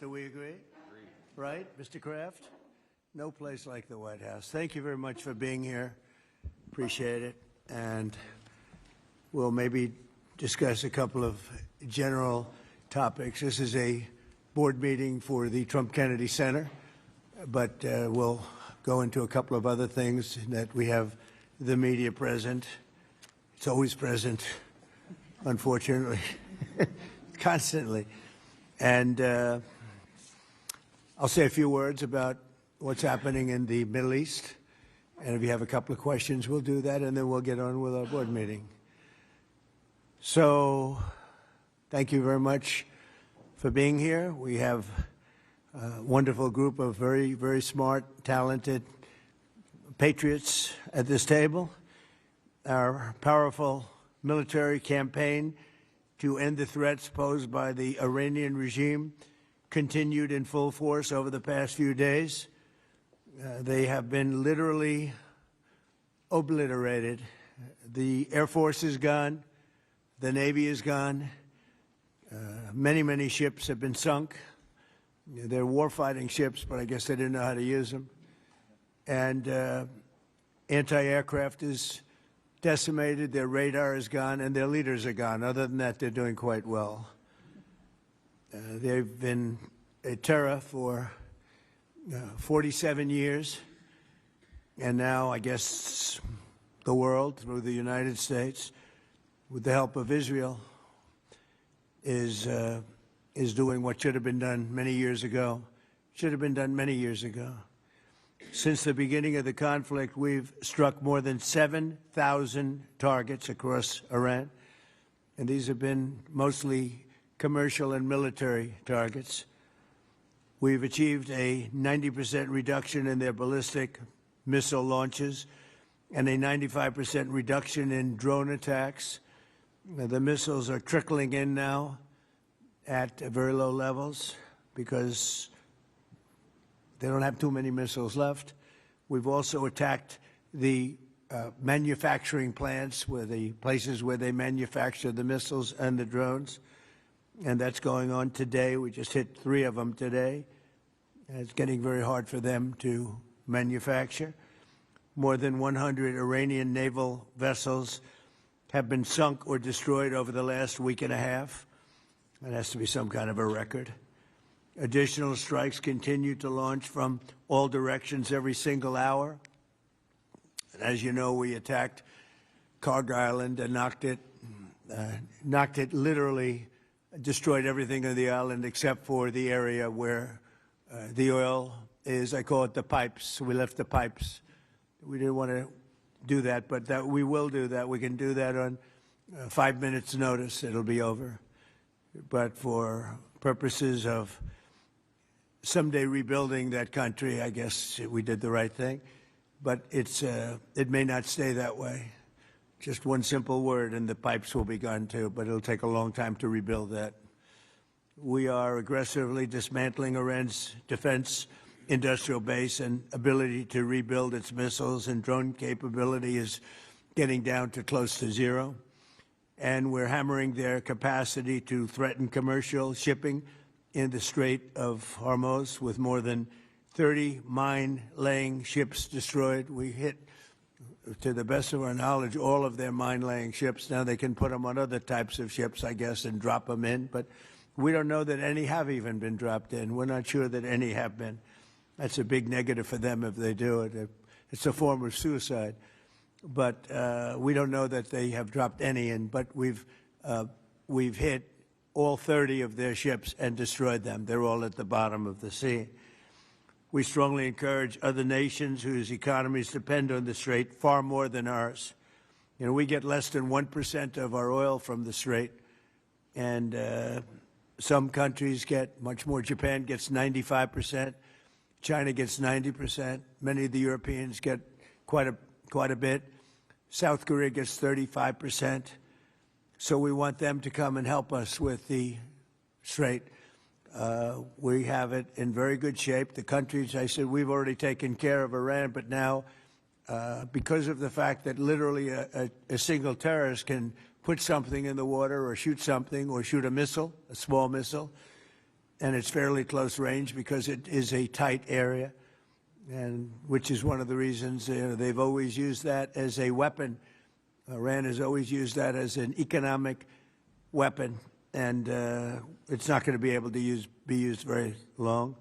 Do we agree? Right, Mr. Kraft? No place like the White House. Thank you very much for being here. Appreciate it. And we'll maybe discuss a couple of general topics. This is a board meeting for the Trump Kennedy Center, but we'll go into a couple of other things that we have the media present. It's always present, unfortunately, constantly. And I'll say a few words about what's happening in the Middle East. And if you have a couple of questions, we'll do that, and then we'll get on with our board meeting. So thank you very much for being here. We have a wonderful group of very, very smart, talented patriots at this table. Our powerful military campaign to end the threats posed by the Iranian regime continued in full force over the past few days. They have been literally obliterated. The Air Force is gone. The Navy is gone. Many, many ships have been sunk. They're warfighting ships, but I guess they didn't know how to use them. And anti-aircraft is decimated, their radar is gone, and their leaders are gone. Other than that, they're doing quite well. They've been a terror for 47 years, and now I guess the world, through the United States, with the help of Israel, is doing what should have been done many years ago. Should have been done many years ago. Since the beginning of the conflict, we've struck more than 7,000 targets across Iran, and these have been mostly commercial and military targets. We've achieved a 90% reduction in their ballistic missile launches and a 95% reduction in drone attacks. The missiles are trickling in now at very low levels because they don't have too many missiles left. We've also attacked the manufacturing plants, the places where they manufacture the missiles and the drones, and that's going on today. We just hit 3 of them today. And it's getting very hard for them to manufacture. More than 100 Iranian naval vessels have been sunk or destroyed over the last week and a half. That has to be some kind of a record. Additional strikes continue to launch from all directions every single hour. And as you know, we attacked Karg Island and knocked it literally, destroyed everything on the island except for the area where the oil is. I call it the pipes. We left the pipes. We didn't want to do that, but we will do that. We can do that on 5 minutes' notice. It'll be over. But for purposes of someday rebuilding that country, I guess we did the right thing. But it may not stay that way. Just one simple word and the pipes will be gone too, but it'll take a long time to rebuild that. We are aggressively dismantling Iran's defense industrial base, and ability to rebuild its missiles and drone capability is getting down to close to zero. And we're hammering their capacity to threaten commercial shipping in the Strait of Hormuz, with more than 30 mine-laying ships destroyed. We hit, to the best of our knowledge, all of their mine-laying ships. Now they can put them on other types of ships, I guess, and drop them in. But we don't know that any have even been dropped in. We're not sure that any have been. That's a big negative for them if they do it. It's a form of suicide. But we don't know that they have dropped any in. But we've hit all 30 of their ships and destroyed them. They're all at the bottom of the sea. We strongly encourage other nations whose economies depend on the Strait far more than ours. You know, we get less than 1% of our oil from the Strait, and some countries get much more. Japan gets 95%. China gets 90%. Many of the Europeans get quite a bit. South Korea gets 35%. So we want them to come and help us with the Strait. We have it in very good shape. The countries, I said, we've already taken care of Iran, but now, because of the fact that literally a single terrorist can put something in the water or shoot something or shoot a missile, a small missile, and it's fairly close range because it is a tight area, and which is one of the reasons they've always used that as a weapon. Iran has always used that as an economic weapon, and it's not going to be able to be used very long.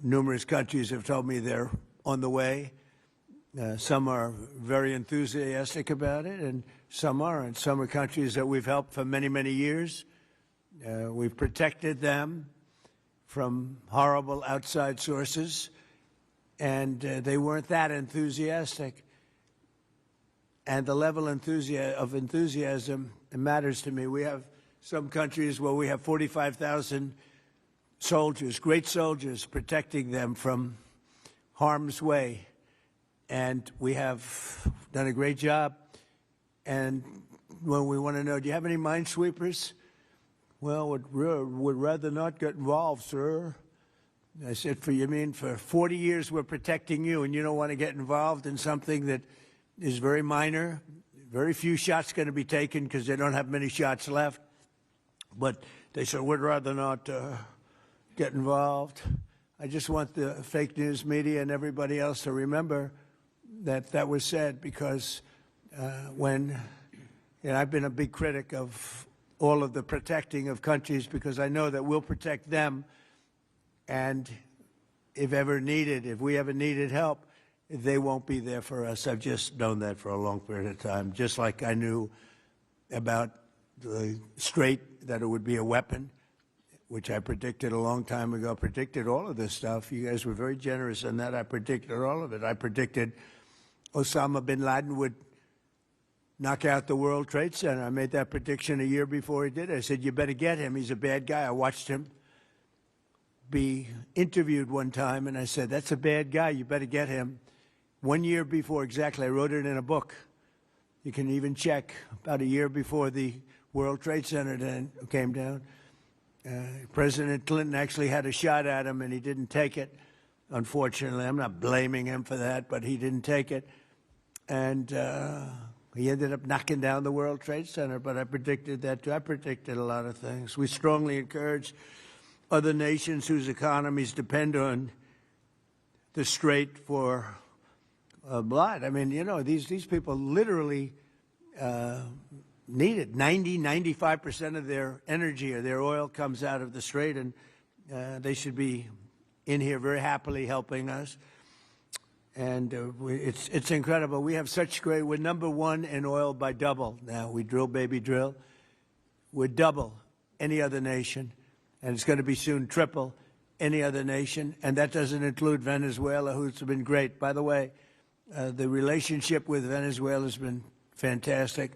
Numerous countries have told me they're on the way. Some are very enthusiastic about it, and some aren't. Some are countries that we've helped for many, many years. We've protected them from horrible outside sources, and they weren't that enthusiastic. And the level of enthusiasm matters to me. We have some countries where we have 45,000 soldiers, great soldiers, protecting them from harm's way. And we have done a great job. And when we want to know, do you have any minesweepers? Well, would rather not get involved, sir. I said, for 40 years we're protecting you, and you don't want to get involved in something that is very minor. Very few shots going to be taken because they don't have many shots left. But they said, we'd rather not get involved. I just want the fake news media and everybody else to remember that that was said, because I've been a big critic of all of the protecting of countries, because I know that we'll protect them, and if we ever needed help, they won't be there for us. I've just known that for a long period of time, just like I knew about the Strait, that it would be a weapon, which I predicted a long time ago. I predicted all of this stuff. You guys were very generous in that. I predicted all of it. I predicted Osama bin Laden would knock out the World Trade Center. I made that prediction a year before he did it. I said, you better get him. He's a bad guy. I watched him be interviewed one time, and I said, that's a bad guy. You better get him. 1 year before, exactly. I wrote it in a book. You can even check. About a year before the World Trade Center came down, President Clinton actually had a shot at him, and he didn't take it, unfortunately. I'm not blaming him for that, but he didn't take it. And he ended up knocking down the World Trade Center, but I predicted that too. I predicted a lot of things. We strongly encourage other nations whose economies depend on the Strait for blood. I mean, these people literally need it. 95% of their energy or their oil comes out of the Strait, and they should be in here very happily helping us. And it's incredible. We have such we're number one in oil by double now. We drill, baby, drill. We're double any other nation, and it's going to be soon triple any other nation. And that doesn't include Venezuela, who's been great. By the way, the relationship with Venezuela has been fantastic.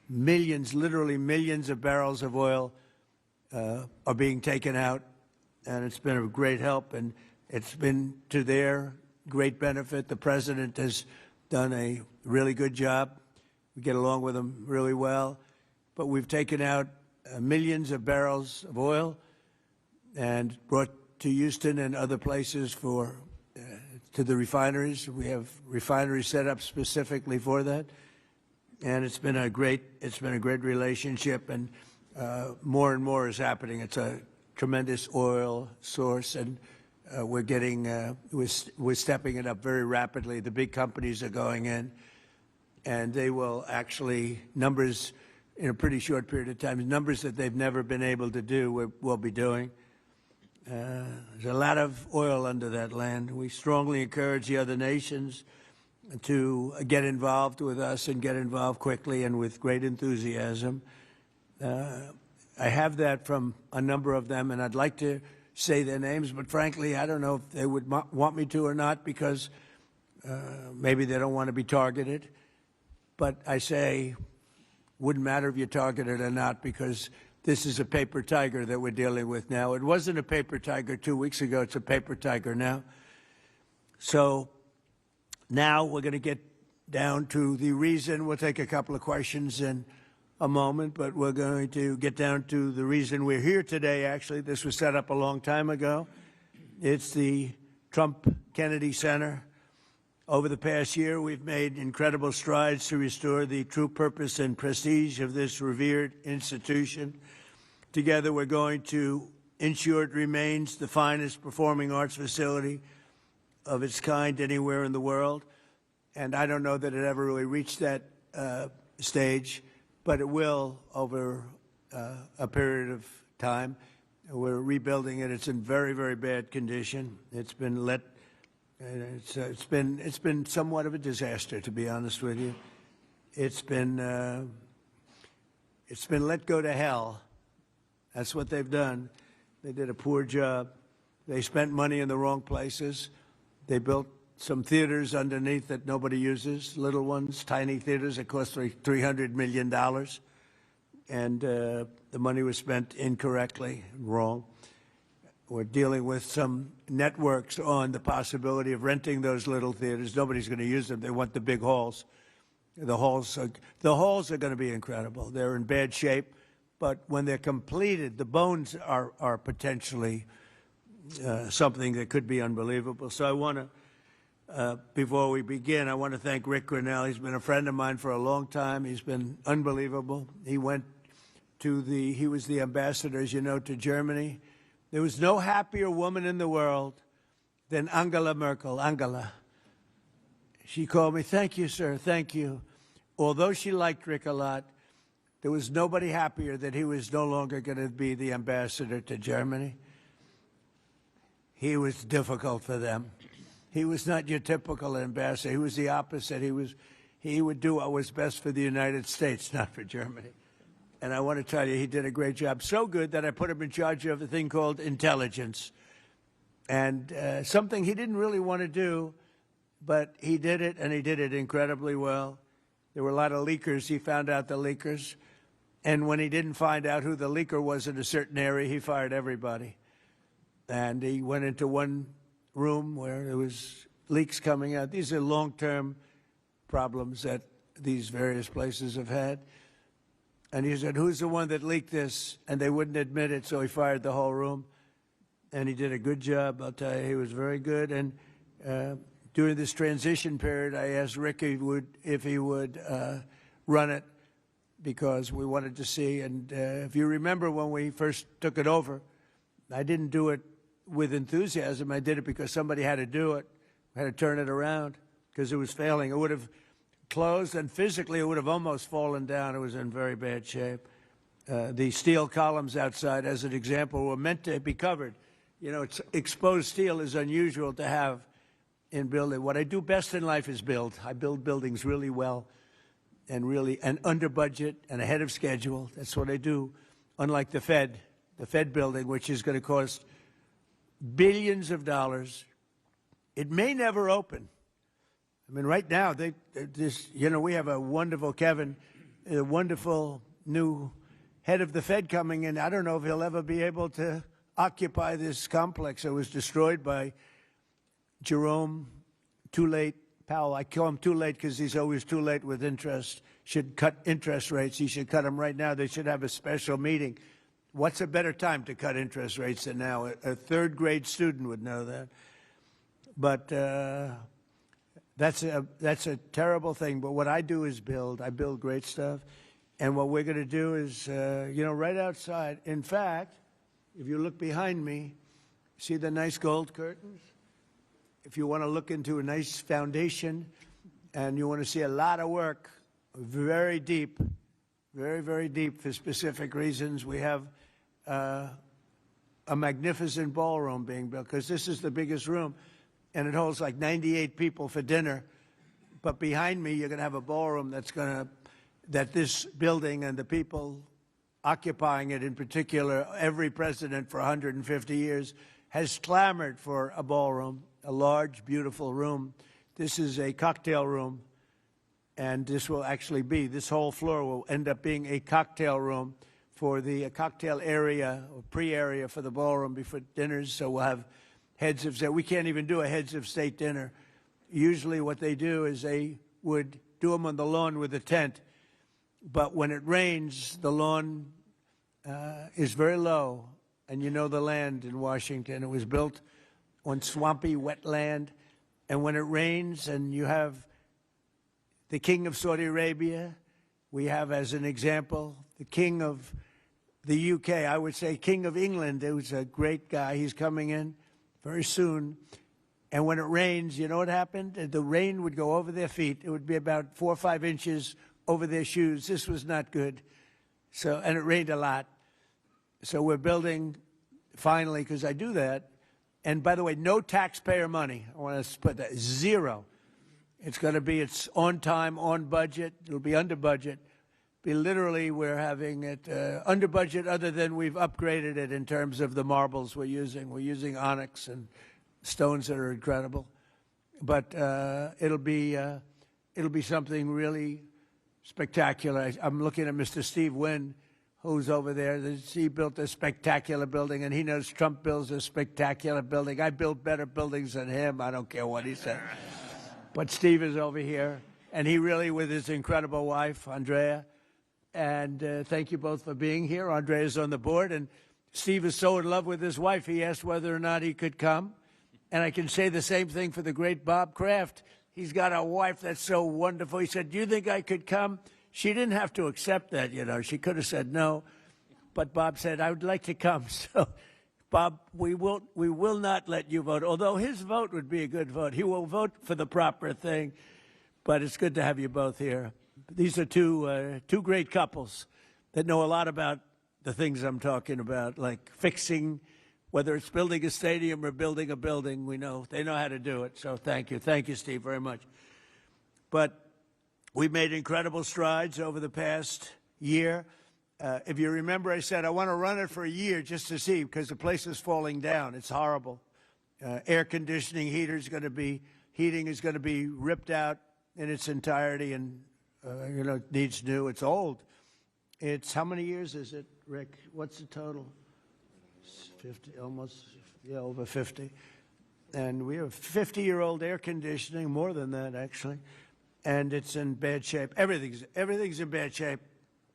Millions, literally millions of barrels of oil are being taken out, and it's been a great help. And it's been to their great benefit. The president has done a really good job. We get along with him really well. But we've taken out millions of barrels of oil and brought to Houston and other places to the refineries. We have refineries set up specifically for that. And it's been a great relationship, and more and more is happening. It's a tremendous oil source, and we're stepping it up very rapidly. The big companies are going in, and they will actually, numbers in a pretty short period of time, numbers that they've never been able to do, we'll be doing. There's a lot of oil under that land. We strongly encourage the other nations to get involved with us, and get involved quickly and with great enthusiasm. I have that from a number of them, and I'd like to say their names, but frankly, I don't know if they would want me to or not, because maybe they don't want to be targeted. But I say, wouldn't matter if you're targeted or not, because this is a paper tiger that we're dealing with now. It wasn't a paper tiger 2 weeks ago. It's a paper tiger now. So now we're going to get down to the reason. We'll take a couple of questions in a moment, but we're going to get down to the reason we're here today. Actually, this was set up a long time ago. It's the Trump Kennedy Center. Over the past year, we've made incredible strides to restore the true purpose and prestige of this revered institution. Together, we're going to ensure it remains the finest performing arts facility of its kind anywhere in the world. And I don't know that it ever really reached that stage, but it will over a period of time. We're rebuilding it. It's in very, very bad condition. It's been it's been somewhat of a disaster, to be honest with you. It's been let go to hell. That's what they've done. They did a poor job. They spent money in the wrong places. They built some theaters underneath that nobody uses, little ones, tiny theaters that cost $300 million. And the money was spent incorrectly, wrong. We're dealing with some networks on the possibility of renting those little theaters. Nobody's going to use them. They want the big halls. The halls are going to be incredible. They're in bad shape, but when they're completed, the bones are potentially something that could be unbelievable. So I want to, before we begin, I want to thank Rick Grinnell. He's been a friend of mine for a long time. He's been unbelievable. He went to he was the ambassador, as you know, to Germany. There was no happier woman in the world than Angela Merkel. Angela. She called me, "Thank you, sir, thank you." Although she liked Rick a lot, there was nobody happier that he was no longer going to be the ambassador to Germany. He was difficult for them. He was not your typical ambassador. He was the opposite. He would do what was best for the United States, not for Germany. And I want to tell you, he did a great job. So good that I put him in charge of a thing called intelligence. And something he didn't really want to do, but he did it, and he did it incredibly well. There were a lot of leakers. He found out the leakers. And when he didn't find out who the leaker was in a certain area, he fired everybody. And he went into one room where there was leaks coming out. These are long-term problems that these various places have had. And he said, "Who's the one that leaked this?" And they wouldn't admit it, so he fired the whole room. And he did a good job, I'll tell you. He was very good. And during this transition period, I asked Rick if he would run it, because we wanted to see. And if you remember when we first took it over, I didn't do it with enthusiasm. I did it because somebody had to do it. I had to turn it around because it was failing. It would have closed, and physically it would have almost fallen down. It was in very bad shape. The steel columns outside, as an example, were meant to be covered. You know, exposed steel is unusual to have in building. What I do best in life is build. I build buildings really well and under budget and ahead of schedule. That's what I do, unlike the Fed building, which is going to cost billions of dollars. It may never open. I mean, right now, we have a wonderful Kevin, a wonderful new head of the Fed coming in. I don't know if he'll ever be able to occupy this complex that was destroyed by Jerome Too Late Powell. I call him too late because he's always too late with interest. Should cut interest rates. He should cut them right now. They should have a special meeting. What's a better time to cut interest rates than now? A third-grade student would know that. But that's a terrible thing. But what I do is build. I build great stuff. And what we're going to do is, right outside. In fact, if you look behind me, see the nice gold curtains? If you want to look into a nice foundation and you want to see a lot of work, very deep, very, very deep for specific reasons, we have a magnificent ballroom being built, because this is the biggest room, and it holds like 98 people for dinner. But behind me, you're going to have a ballroom that this building and the people occupying it, in particular, every president for 150 years has clamored for a ballroom, a large, beautiful room. This is a cocktail room, and this whole floor will end up being a cocktail room for the cocktail area or pre-area for the ballroom before dinners. So we'll have heads of state. We can't even do a heads of state dinner. Usually what they do is they would do them on the lawn with a tent. But when it rains, the lawn is very low. And you know the land in Washington. It was built on swampy, wet land. And when it rains and you have the king of Saudi Arabia, we have, as an example, the king of the UK, I would say King of England, who's a great guy. He's coming in very soon. And when it rains, you know what happened? The rain would go over their feet. It would be about 4 or 5 inches over their shoes. This was not good. So, and it rained a lot. So we're building, finally, because I do that. And by the way, no taxpayer money. I want to put that, zero. It's going to be, it's on time, on budget. It'll be under budget. Literally, we're having it under budget, other than we've upgraded it in terms of the marbles we're using. We're using onyx and stones that are incredible. But it'll be something really spectacular. I'm looking at Mr. Steve Wynn, who's over there. He built a spectacular building, and he knows Trump builds a spectacular building. I build better buildings than him. I don't care what he said. But Steve is over here, and he really, with his incredible wife, Andrea, and thank you both for being here. Andrea's on the board, and Steve is so in love with his wife, he asked whether or not he could come. And I can say the same thing for the great Bob Kraft. He's got a wife that's so wonderful. He said, do you think I could come? She didn't have to accept that, you know. She could have said no. But Bob said, I would like to come. So, Bob, we will not let you vote, although his vote would be a good vote. He will vote for the proper thing. But it's good to have you both here. These are two great couples that know a lot about the things I'm talking about, like fixing, whether it's building a stadium or building a building. We know they know how to do it. So thank you, Steve, very much. But we've made incredible strides over the past year. If you remember, I said I want to run it for a year just to see, because the place is falling down. It's horrible. Air conditioning, heating is going to be ripped out in its entirety, and you know, it needs new. It's old. It's, how many years is it, Rick? What's the total? 50, almost, yeah, over 50. And we have 50-year-old air conditioning, more than that, actually. And it's in bad shape. Everything's in bad shape.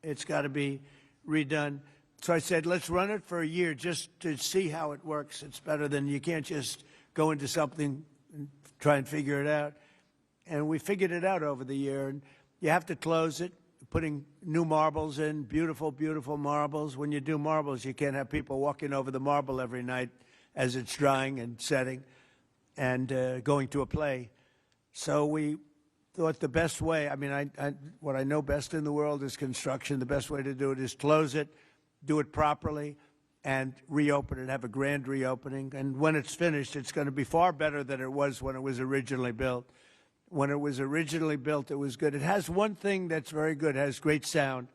It's got to be redone. So I said, let's run it for a year just to see how it works. It's better than, you can't just go into something and try and figure it out. And we figured it out over the year. And you have to close it, putting new marbles in, beautiful, beautiful marbles. When you do marbles, you can't have people walking over the marble every night as it's drying and setting and going to a play. So we thought the best way, I mean, what I know best in the world is construction. The best way to do it is close it, do it properly, and reopen it, have a grand reopening. And when it's finished, it's going to be far better than it was when it was originally built. When it was originally built, it was good. It has one thing that's very good. It has great sound.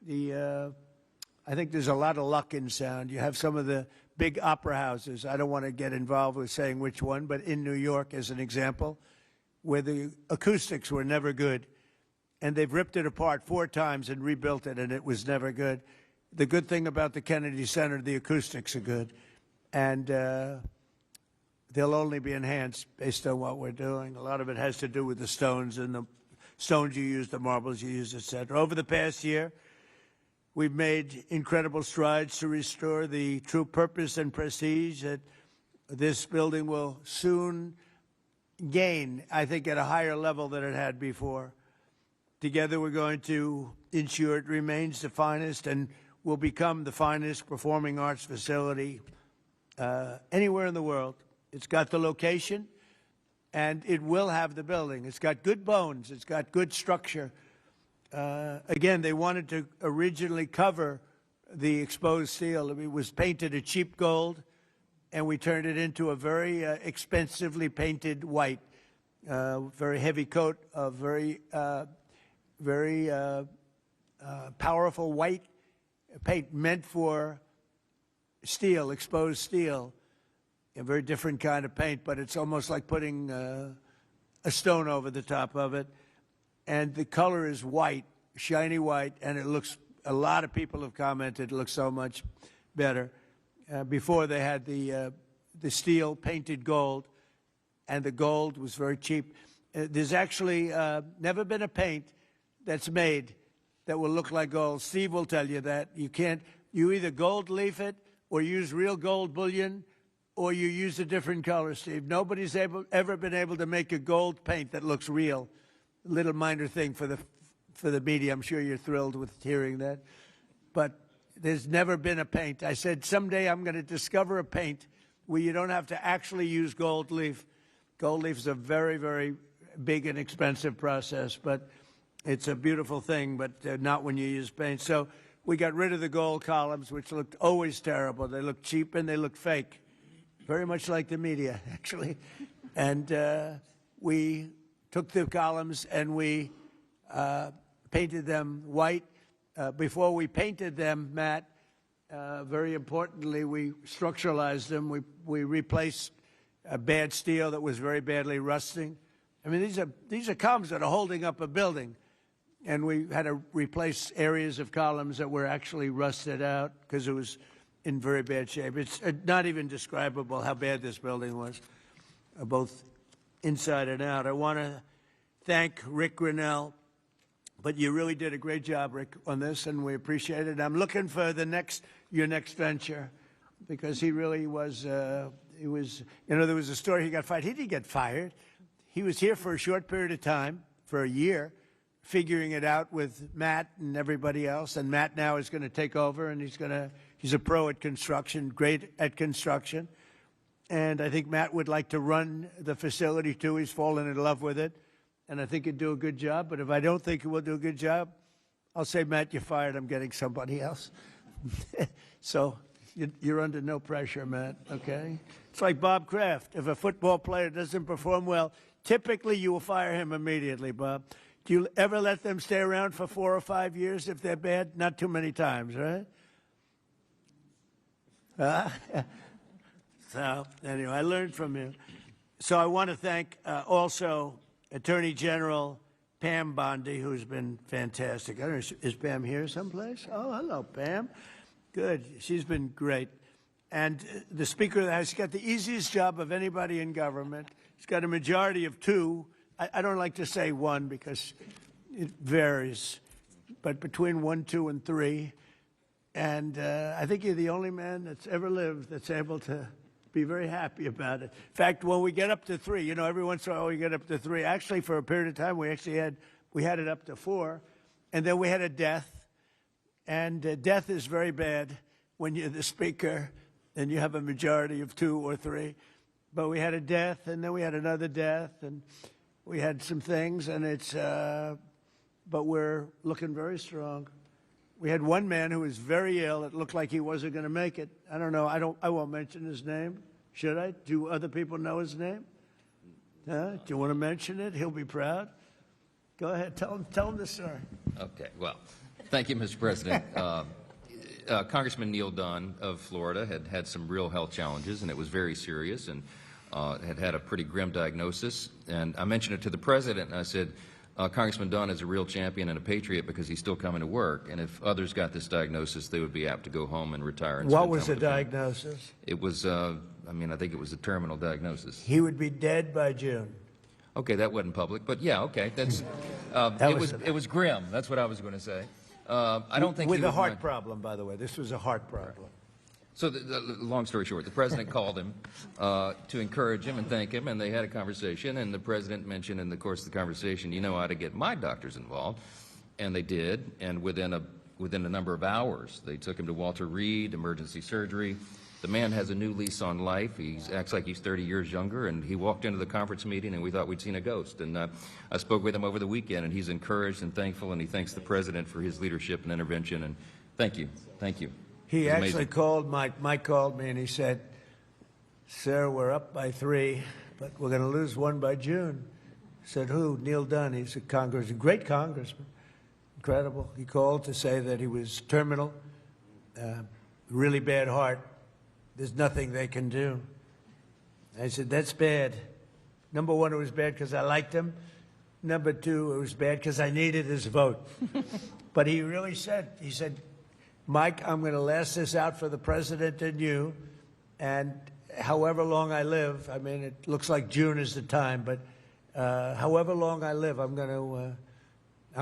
I think there's a lot of luck in sound. You have some of the big opera houses. I don't want to get involved with saying which one, but in New York, as an example, where the acoustics were never good, and they've ripped it apart 4 times and rebuilt it, and it was never good. The good thing about the Kennedy Center, the acoustics are good, and they'll only be enhanced based on what we're doing. A lot of it has to do with the stones and the stones you use, the marbles you use, et cetera. Over the past year, we've made incredible strides to restore the true purpose and prestige that this building will soon gain, I think, at a higher level than it had before. Together, we're going to ensure it remains the finest and will become the finest performing arts facility anywhere in the world. It's got the location, and it will have the building. It's got good bones. It's got good structure. Again, they wanted to originally cover the exposed steel. It was painted a cheap gold, and we turned it into a very expensively painted white, very heavy coat of very powerful white paint meant for steel, exposed steel. A very different kind of paint, but it's almost like putting a stone over the top of it. And the color is white, shiny white, and it looks, a lot of people have commented, it looks so much better. Before they had the steel painted gold, and the gold was very cheap. There's actually never been a paint that's made that will look like gold. Steve will tell you that. You either gold leaf it or use real gold bullion, or you use a different color, Steve. Nobody's ever been able to make a gold paint that looks real. A little minor thing for the media. I'm sure you're thrilled with hearing that. But there's never been a paint. I said, someday I'm going to discover a paint where you don't have to actually use gold leaf. Gold leaf is a very, very big and expensive process, but it's a beautiful thing, but not when you use paint. So we got rid of the gold columns, which looked always terrible. They looked cheap and they looked fake, very much like the media, actually. And we took the columns and we painted them white. Before we painted them, Matt, very importantly, we structuralized them. We replaced bad steel that was very badly rusting. I mean, these are columns that are holding up a building, and we had to replace areas of columns that were actually rusted out because it was in very bad shape. It's not even describable how bad this building was, both inside and out. I want to thank Rick Grinnell, but you really did a great job, Rick, on this, and we appreciate it. I'm looking for your next venture, because he really was. He was. You know, there was a story he got fired. He didn't get fired. He was here for a short period of time, for a year, figuring it out with Matt and everybody else. And Matt now is going to take over, and he's a pro at construction, great at construction. And I think Matt would like to run the facility too. He's fallen in love with it, and I think he'd do a good job. But if I don't think he will do a good job, I'll say, Matt, you're fired. I'm getting somebody else. So you're under no pressure, Matt, okay? It's like Bob Kraft. If a football player doesn't perform well, typically you will fire him immediately, Bob. Do you ever let them stay around for 4 or 5 years if they're bad? Not too many times, right? So anyway, I learned from you. So I want to thank also Attorney General Pam Bondi, who's been fantastic. I don't know, is Pam here someplace? Oh, hello, Pam. Good. She's been great. And the Speaker of the House, he's got the easiest job of anybody in government. He's got a majority of 2. I don't like to say 1 because it varies, but between 1, 2, and 3. And I think you're the only man that's ever lived that's able to be very happy about it. In fact, when we get up to 3, you know, every once in a while we get up to 3. Actually, for a period of time, we had it up to 4, and then we had a death. And death is very bad when you're the Speaker and you have a majority of 2 or 3. But we had a death, and then we had another death, and we had some things, and but we're looking very strong. We had one man who was very ill. It looked like he wasn't going to make it. I don't know. I won't mention his name. Should I? Do other people know his name? Do you want to mention it? He'll be proud. Go ahead. Tell him the story. Okay. Well, thank you, Mr. President. Congressman Neil Dunn of Florida had some real health challenges, and it was very serious, and had a pretty grim diagnosis. And I mentioned it to the President, and I said, Congressman Dunn is a real champion and a patriot because he's still coming to work, and if others got this diagnosis, they would be apt to go home and retire. And what was the diagnosis? It was, I think it was a terminal diagnosis. He would be dead by June. Okay, that wasn't public, but yeah, okay, that's, it was grim. That's what I was going to say. I don't think with a heart problem, by the way. This was a heart problem. So, long story short, the President called him to encourage him and thank him, and they had a conversation, and the President mentioned in the course of the conversation, you know how to get my doctors involved, and they did, and within a number of hours, they took him to Walter Reed, emergency surgery. The man has a new lease on life. He acts like he's 30 years younger, and he walked into the conference meeting, and we thought we'd seen a ghost. And I spoke with him over the weekend, and he's encouraged and thankful, and he thanks the President for his leadership and intervention, and thank you. Thank you. He actually called Mike. Mike called me, and he said, sir, we're up by 3, but we're going to lose 1 by June. I said, who? Neil Dunn. He's a great congressman. Incredible. He called to say that he was terminal, really bad heart. There's nothing they can do. I said, that's bad. Number 1, it was bad because I liked him. Number 2, it was bad because I needed his vote. But he really said, he said, Mike, I'm going to last this out for the President and you, and however long I live, I mean, it looks like June is the time, but however long I live, I'm going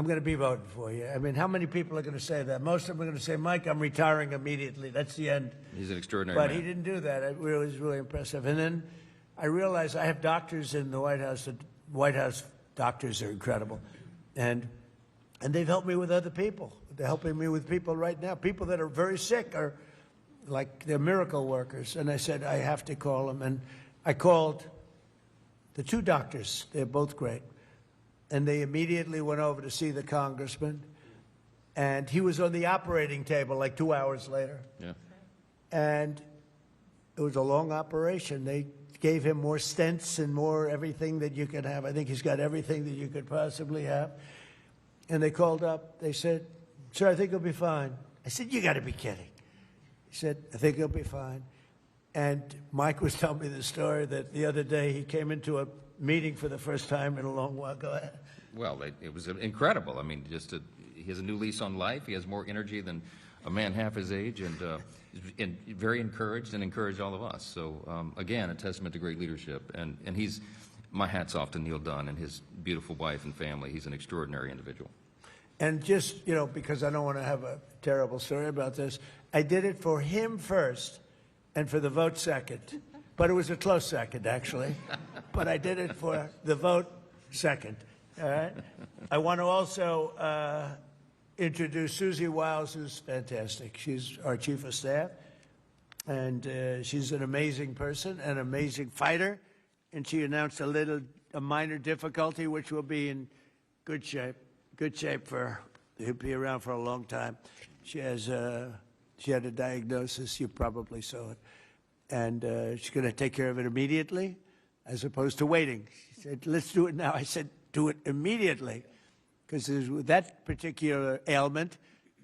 to be voting for you. I mean, how many people are going to say that? Most of them are going to say, Mike, I'm retiring immediately. That's the end. He's an extraordinary man. But he didn't do that. It was really impressive. And then I realized I have doctors in the White House. The White House doctors are incredible. And And they've helped me with other people. They're helping me with people right now. People that are very sick are like they're miracle workers. And I said, I have to call them. And I called the 2 doctors. They're both great. And they immediately went over to see the congressman. And he was on the operating table like 2 hours later. Yeah. And it was a long operation. They gave him more stents and more everything that you could have. I think he's got everything that you could possibly have. And they called up. They said, sir, I think he'll be fine. I said, you got to be kidding. He said, I think he'll be fine. And Mike was telling me the story that the other day he came into a meeting for the first time in a long while. Go ahead. Well, it was incredible. I mean, he has a new lease on life. He has more energy than a man half his age, and very encouraged and encouraged all of us. So, again, a testament to great leadership. And he's, my hat's off to Neil Dunn and his beautiful wife and family. He's an extraordinary individual. And just, you know, because I don't want to have a terrible story about this, I did it for him first and for the vote second. But it was a close second, actually. But I did it for the vote second. All right? I want to also introduce Susie Wiles, who's fantastic. She's our chief of staff. And she's an amazing person, an amazing fighter. And she announced a minor difficulty, which will be in good shape. Good shape for, he'll be around for a long time. She had a diagnosis, you probably saw it. And she's going to take care of it immediately, as opposed to waiting. She said, let's do it now. I said, do it immediately. Because with that particular ailment,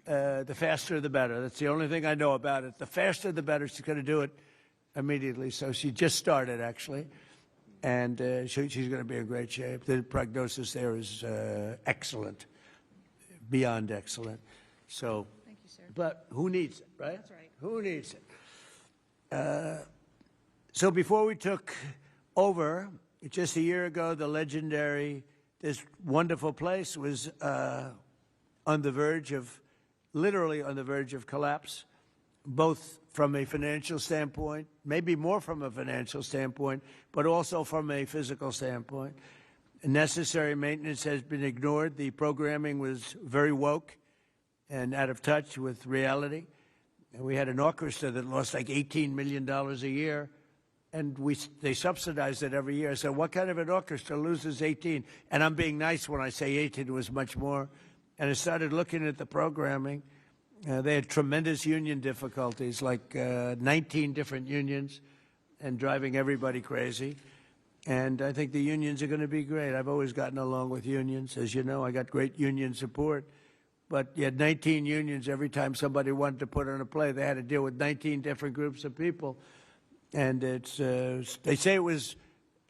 the faster the better. That's the only thing I know about it. The faster the better. She's going to do it immediately. So she just started, actually. And she's going to be in great shape. The prognosis there is excellent, beyond excellent. So, thank you, sir. But who needs it, right? That's right. Who needs it? So before we took over, just a year ago, the legendary, this wonderful place was on the verge of, literally on the verge of collapse, both from a financial standpoint, maybe more from a financial standpoint, but also from a physical standpoint. Necessary maintenance has been ignored. The programming was very woke and out of touch with reality. And we had an orchestra that lost like $18 million a year, and they subsidized it every year. So what kind of an orchestra loses 18? And I'm being nice when I say 18, it was much more. And I started looking at the programming. They had tremendous union difficulties, like 19 different unions, and driving everybody crazy. And I think the unions are going to be great. I've always gotten along with unions. As you know, I got great union support. But you had 19 unions. Every time somebody wanted to put on a play, they had to deal with 19 different groups of people. And it's they say it was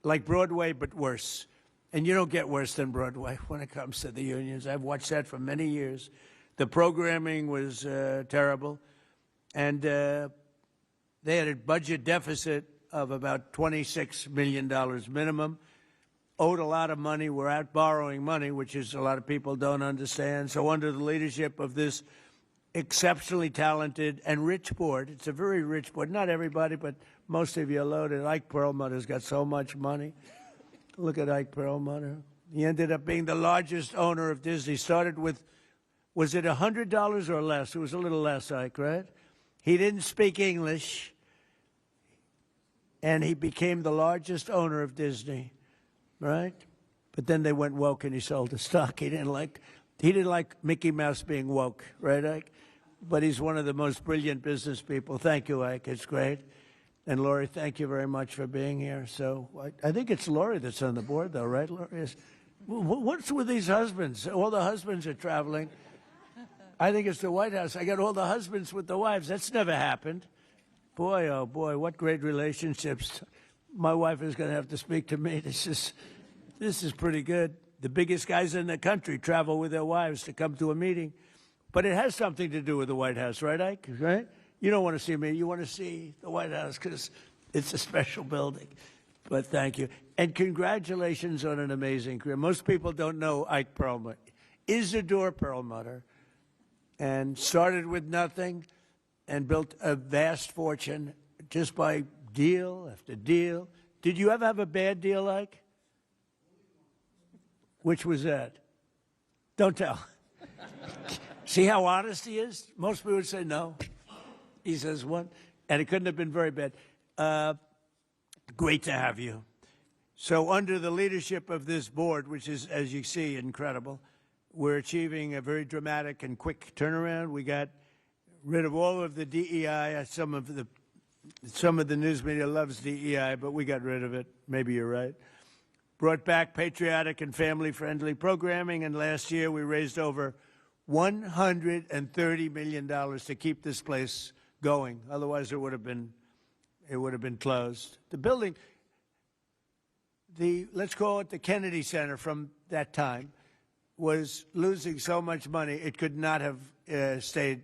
like Broadway, but worse. And you don't get worse than Broadway when it comes to the unions. I've watched that for many years. The programming was terrible, and they had a budget deficit of about $26 million minimum, owed a lot of money, were out borrowing money, which is a lot of people don't understand. So under the leadership of this exceptionally talented and rich board, it's a very rich board, not everybody, but most of you are loaded. Ike Perlmutter's got so much money. Look at Ike Perlmutter. He ended up being the largest owner of Disney. Started with, was it $100 or less? It was a little less, Ike, right? He didn't speak English, and he became the largest owner of Disney, right? But then they went woke, and he sold the stock. He didn't like Mickey Mouse being woke, right, Ike? But he's one of the most brilliant business people. Thank you, Ike. It's great. And Lori, thank you very much for being here. So I think it's Lori that's on the board, though, right, Lori? What's with these husbands? All the husbands are traveling. I think it's the White House. I got all the husbands with the wives. That's never happened. Boy, oh, boy, what great relationships. My wife is going to have to speak to me. This is pretty good. The biggest guys in the country travel with their wives to come to a meeting. But it has something to do with the White House, right, Ike? Right? You don't want to see me. You want to see the White House because it's a special building. But thank you. And congratulations on an amazing career. Most people don't know Ike Perlmutter. Isidore Perlmutter. And started with nothing and built a vast fortune just by deal after deal. Did you ever have a bad deal, Ike? Which was that? Don't tell. See how honest he is? Most people would say no. He says one, and it couldn't have been very bad. Great to have you. So under the leadership of this board, which is, as you see, incredible, we're achieving a very dramatic and quick turnaround. We got rid of all of the DEI. Some of the news media loves DEI, but we got rid of it. Maybe you're right. Brought back patriotic and family-friendly programming, and last year we raised over $130 million to keep this place going. Otherwise, it would have been closed. The building, let's call it the Kennedy Center from that time, was losing so much money it could not have stayed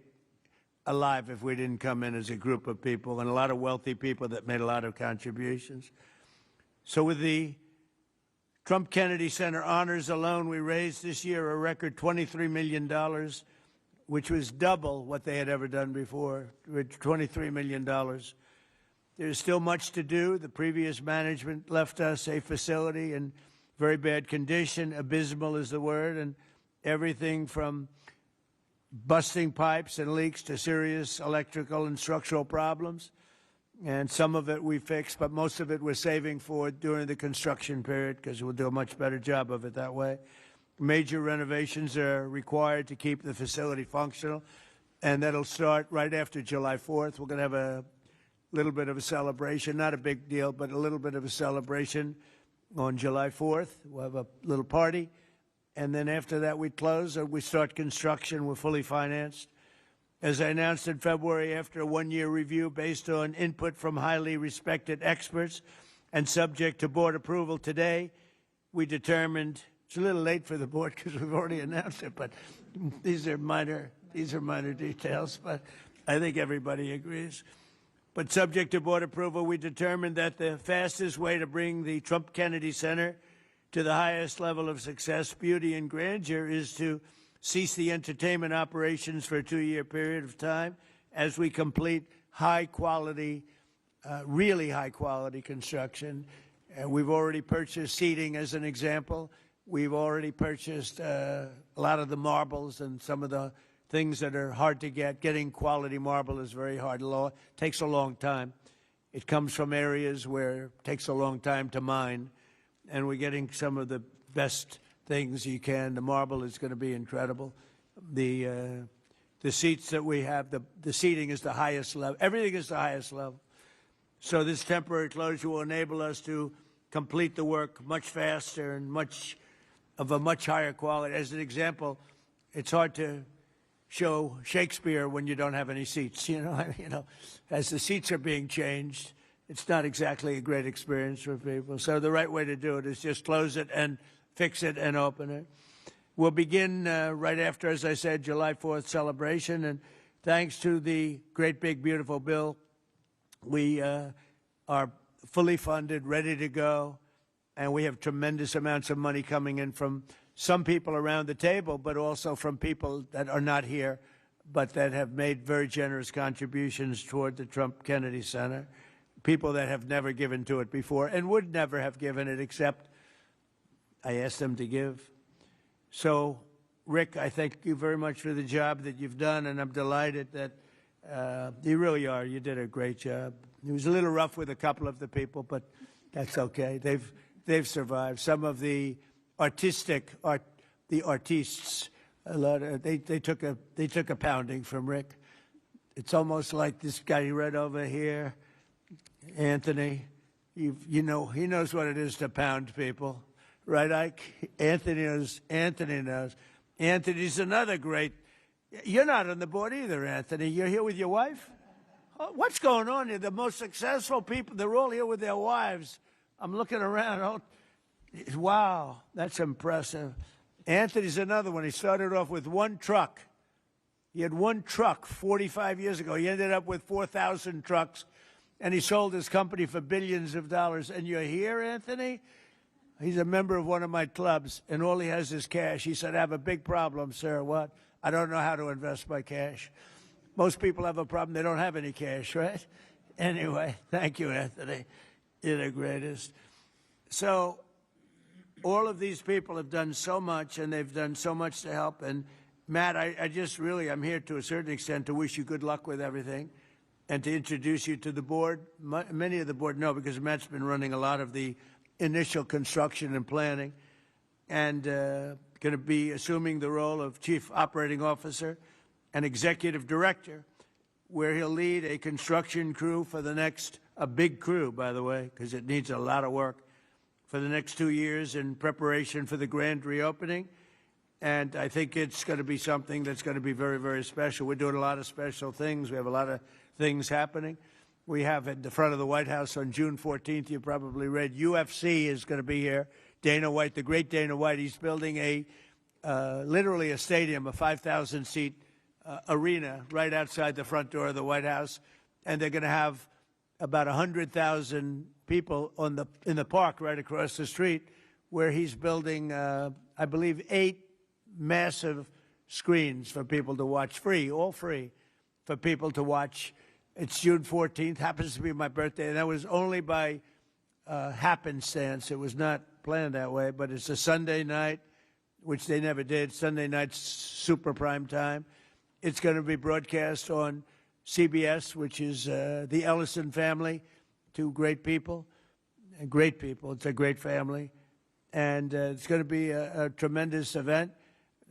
alive if we didn't come in as a group of people and a lot of wealthy people that made a lot of contributions. So with the Trump Kennedy Center honors alone, we raised this year a record $23 million, which was double what they had ever done before, with $23 million. There's still much to do. The previous management left us a facility in very bad condition. Abysmal is the word, and everything from busting pipes and leaks to serious electrical and structural problems. And some of it we fixed, but most of it we're saving for during the construction period because we'll do a much better job of it that way. Major renovations are required to keep the facility functional, and that'll start right after July 4th. We're going to have a little bit of a celebration, not a big deal, but a little bit of a celebration on July 4th. We'll have a little party, and then after that we close or we start construction. We're fully financed. As I announced in February, after a one-year review based on input from highly respected experts and subject to board approval today, we determined, it's a little late for the board because we've already announced it, but these are minor details, but I think everybody agrees. But subject to board approval, we determined that the fastest way to bring the Trump Kennedy Center to the highest level of success, beauty, and grandeur is to cease the entertainment operations for a 2-year period of time as we complete high-quality, really high-quality construction. We've already purchased seating, as an example. We've already purchased a lot of the marbles and some of the things that are hard to get. Getting quality marble is very hard. It takes a long time. It comes from areas where it takes a long time to mine, and we're getting some of the best things you can. The marble is going to be incredible. The seats that we have, the seating is the highest level. Everything is the highest level. So this temporary closure will enable us to complete the work much faster and of a much higher quality. As an example, it's hard to show Shakespeare when you don't have any seats. As the seats are being changed, it's not exactly a great experience for people. So the right way to do it is just close it and fix it and open it. We'll begin right after, as I said, July 4th celebration. And thanks to the great, big, beautiful bill, we are fully funded, ready to go. And we have tremendous amounts of money coming in from some people around the table, but also from people that are not here, but that have made very generous contributions toward the Trump Kennedy Center. People that have never given to it before and would never have given it except I asked them to give. So, Rick, I thank you very much for the job that you've done, and I'm delighted that you really are. You did a great job. It was a little rough with a couple of the people, but that's okay. They've survived. Some of the artists, they took a pounding from Rick. It's almost like this guy right over here, Anthony. He knows what it is to pound people. Right, Ike? Anthony knows. Anthony's another great. You're not on the board either, Anthony. You're here with your wife? What's going on here? The most successful people, they're all here with their wives. I'm looking around. Wow, that's impressive. Anthony's another one. He started off with one truck. He had one truck 45 years ago. He ended up with 4,000 trucks, and he sold his company for billions of dollars. And you're here, Anthony? He's a member of one of my clubs, and all he has is cash. He said, I have a big problem, sir. What? I don't know how to invest my cash. Most people have a problem. They don't have any cash, right? Anyway, thank you, Anthony. You're the greatest. So all of these people have done so much, and they've done so much to help. And Matt, I just really, I'm here to a certain extent to wish you good luck with everything and to introduce you to the board. Many of the board know because Matt's been running a lot of the initial construction and planning and going to be assuming the role of Chief Operating Officer and Executive Director, where he'll lead a construction crew for the next, a big crew, by the way, because it needs a lot of work, for the next 2 years in preparation for the grand reopening. And I think it's going to be something that's going to be very, very special. We're doing a lot of special things. We have a lot of things happening. We have at the front of the White House on June 14th, you probably read, UFC is going to be here. Dana White, the great Dana White, he's building a literally a stadium, a 5,000-seat arena right outside the front door of the White House. And they're going to have about 100,000 people in the park right across the street where he's building, I believe, 8 massive screens for people to watch, free, all free, for people to watch. It's June 14th, happens to be my birthday, and that was only by happenstance. It was not planned that way, but it's a Sunday night, which they never did. Sunday night's super prime time. It's going to be broadcast on CBS, which is the Ellison family, 2 great people, and great people. It's a great family, and it's going to be a tremendous event.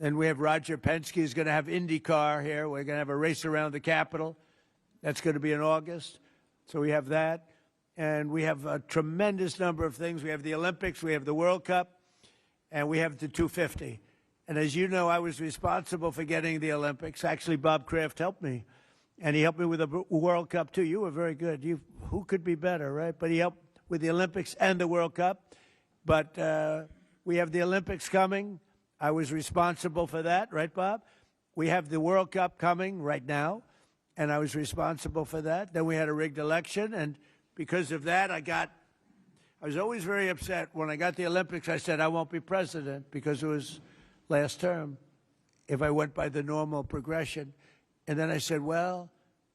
And we have Roger Penske is going to have IndyCar here. We're going to have a race around the Capitol. That's going to be in August. So we have that. And we have a tremendous number of things. We have the Olympics, we have the World Cup, and we have the 250. And as you know, I was responsible for getting the Olympics. Actually, Bob Kraft helped me. And he helped me with the World Cup, too. You were very good. Who could be better, right? But he helped with the Olympics and the World Cup. But we have the Olympics coming. I was responsible for that, right, Bob? We have the World Cup coming right now, and I was responsible for that. Then we had a rigged election, and because of that, I was always very upset. When I got the Olympics, I said I won't be president because it was last term if I went by the normal progression. And then I said, well,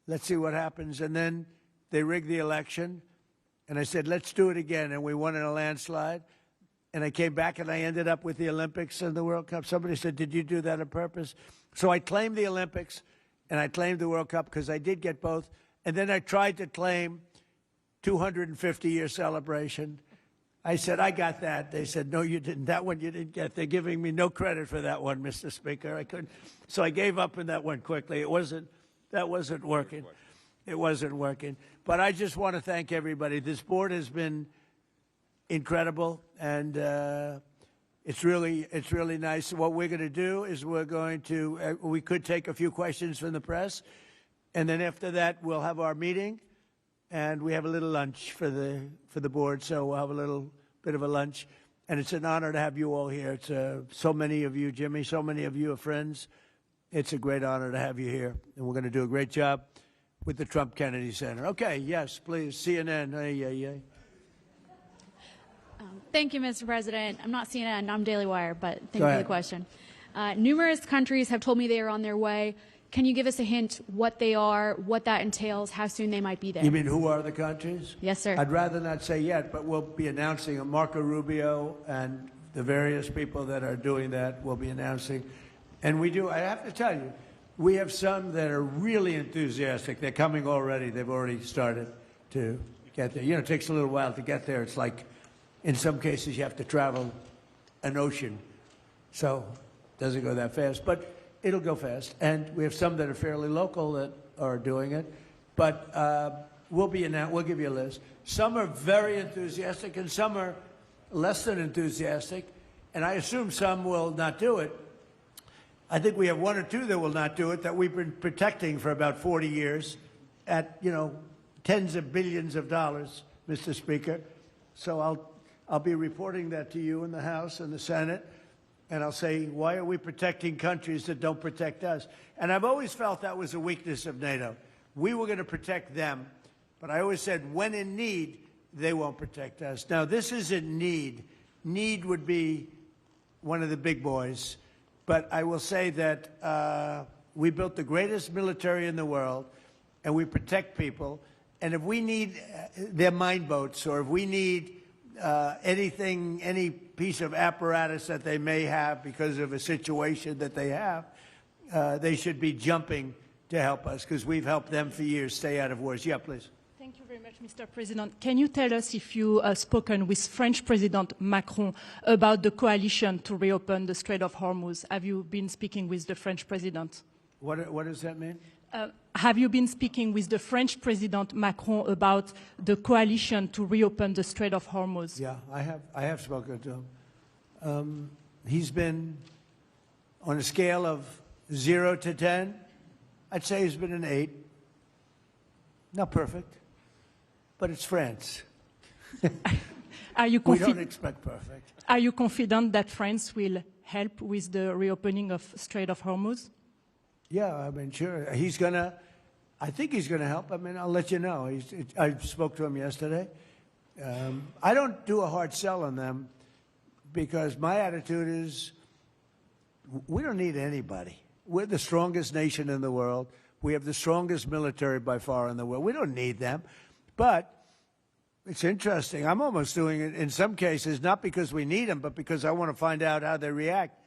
let's see what happens. And then they rigged the election, and I said, let's do it again, and we won in a landslide. And I came back and I ended up with the Olympics and the World Cup. Somebody said, did you do that on purpose? So I claimed the Olympics and I claimed the World Cup because I did get both. And then I tried to claim 250-year celebration. I said, I got that. They said, no, you didn't. That one you didn't get. They're giving me no credit for that one, Mr. Speaker. I couldn't. So I gave up on that one quickly. That wasn't working. It wasn't working. But I just want to thank everybody. This board has been incredible, and it's really nice. What we're going to do is we're going to we could take a few questions from the press, and then after that we'll have our meeting, and we have a little lunch for the board. So we'll have a little bit of a lunch, and it's an honor to have you all here. It's so many of you, Jimmy, so many of you are friends. It's a great honor to have you here, and we're going to do a great job with the Trump Kennedy Center. Okay, yes, please, CNN. Hey. Thank you, Mr. President. I'm not CNN, I'm Daily Wire, but thank you for the question. Numerous countries have told me they are on their way. Can you give us a hint what they are, what that entails, how soon they might be there? You mean who are the countries? Yes, sir. I'd rather not say yet, but we'll be announcing Marco Rubio and the various people that are doing that will be announcing. And I have to tell you, we have some that are really enthusiastic. They're coming already. They've already started to get there. You know, it takes a little while to get there. It's like, in some cases, you have to travel an ocean. So it doesn't go that fast, but it'll go fast. And we have some that are fairly local that are doing it. But we'll give you a list. Some are very enthusiastic, and some are less than enthusiastic. And I assume some will not do it. I think we have 1 or 2 that will not do it that we've been protecting for about 40 years at, tens of billions of dollars, Mr. Speaker. So I'll be reporting that to you in the House and the Senate, and I'll say, why are we protecting countries that don't protect us? And I've always felt that was a weakness of NATO. We were going to protect them, but I always said, when in need, they won't protect us. Now, this isn't need. Need would be one of the big boys. But I will say that we built the greatest military in the world, and we protect people. And if we need their mine boats, or if we need anything, any piece of apparatus that they may have because of a situation that they have, they should be jumping to help us because we've helped them for years stay out of wars. Yeah, please. Thank you very much, Mr. President. Can you tell us if you have spoken with French President Macron about the coalition to reopen the Strait of Hormuz? Have you been speaking with the French President? What does that mean? Have you been speaking with the French President Macron about the coalition to reopen the Strait of Hormuz? Yeah, I have spoken to him. He's been on a scale of 0 to 10. I'd say he's been an 8. Not perfect, but it's France. Are you We don't expect perfect. Are you confident that France will help with the reopening of Strait of Hormuz? Yeah, I mean, sure. I think he's going to help. I mean, I'll let you know. I spoke to him yesterday. I don't do a hard sell on them because my attitude is we don't need anybody. We're the strongest nation in the world. We have the strongest military by far in the world. We don't need them. But it's interesting. I'm almost doing it in some cases, not because we need them, but because I want to find out how they react.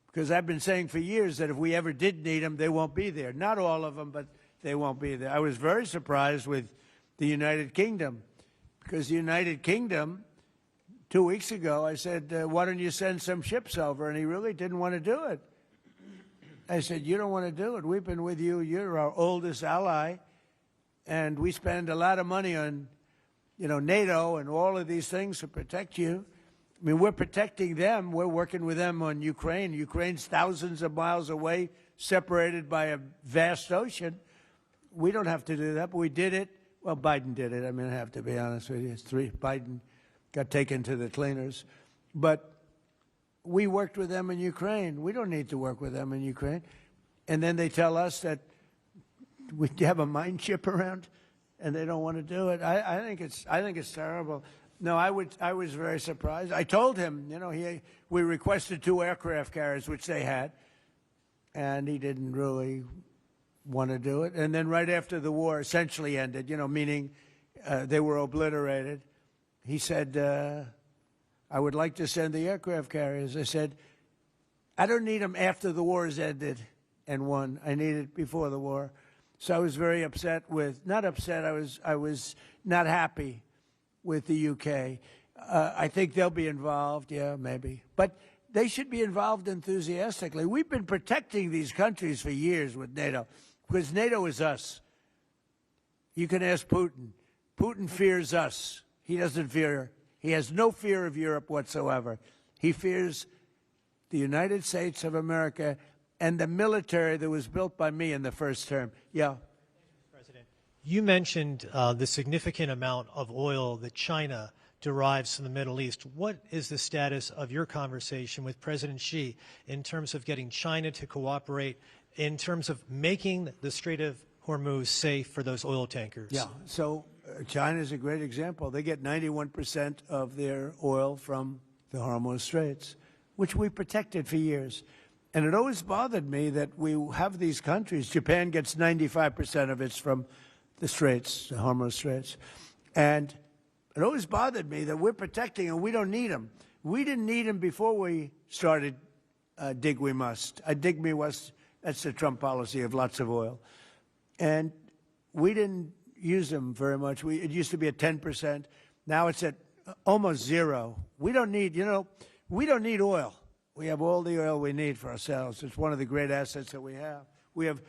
Because I've been saying for years that if we ever did need them, they won't be there. Not all of them, but they won't be there. I was very surprised with the United Kingdom, because the United Kingdom, 2 weeks ago, I said, why don't you send some ships over? And he really didn't want to do it. I said, you don't want to do it. We've been with you. You're our oldest ally. And we spend a lot of money on, NATO and all of these things to protect you. I mean, we're protecting them. We're working with them on Ukraine. Ukraine's thousands of miles away, separated by a vast ocean. We don't have to do that, but we did it. Well, Biden did it. I mean, I have to be honest with you. Biden got taken to the cleaners. But we worked with them in Ukraine. We don't need to work with them in Ukraine. And then they tell us that we have a mine ship around, and they don't want to do it. I think it's terrible. No, I was very surprised. I told him, we requested 2 aircraft carriers, which they had, and he didn't really want to do it. And then right after the war essentially ended, meaning they were obliterated, he said, I would like to send the aircraft carriers. I said, I don't need them after the war has ended and won. I need it before the war. So I was very upset not upset, I was not happy with the UK. I think they'll be involved, yeah, maybe. But they should be involved enthusiastically. We've been protecting these countries for years with NATO, because NATO is us. You can ask Putin. Putin fears us. He has no fear of Europe whatsoever. He fears the United States of America and the military that was built by me in the first term. Yeah. President, you mentioned the significant amount of oil that China derives from the Middle East. What is the status of your conversation with President Xi in terms of getting China to cooperate, in terms of making the Strait of Hormuz safe for those oil tankers? Yeah, so China is a great example. They get 91% of their oil from the Hormuz Straits, which we protected for years. And it always bothered me that we have these countries. Japan gets 95% of its from the Straits, the Hormuz Straits. And it always bothered me that we're protecting and we don't need them. We didn't need them before we started dig we must. Dig me must, that's the Trump policy of lots of oil. And we didn't use them very much. It used to be at 10%. Now it's at almost 0. We don't need, we don't need oil. We have all the oil we need for ourselves. It's one of the great assets that we have. We have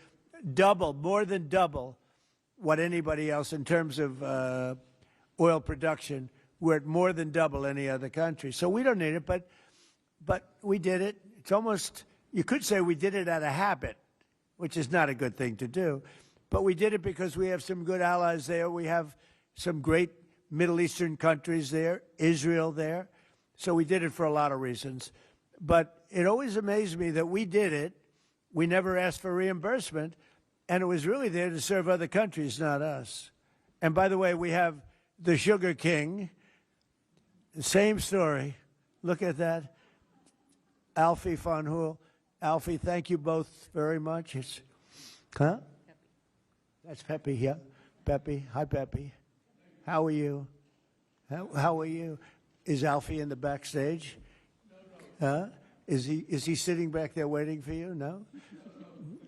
more than double what anybody else in terms of oil production. We're at more than double any other country. So we don't need it, but we did it. It's almost, you could say we did it out of habit, which is not a good thing to do. But we did it because we have some good allies there. We have some great Middle Eastern countries there, Israel there. So we did it for a lot of reasons. But it always amazed me that we did it. We never asked for reimbursement. And it was really there to serve other countries, not us. And by the way, we have the Sugar King. Same story. Look at that. Alfie von Hool. Alfie, thank you both very much. Huh? That's Pepe, yeah. Pepe. Hi, Pepe. How are you? How are you? Is Alfie in the backstage? Huh? Is he sitting back there waiting for you? No?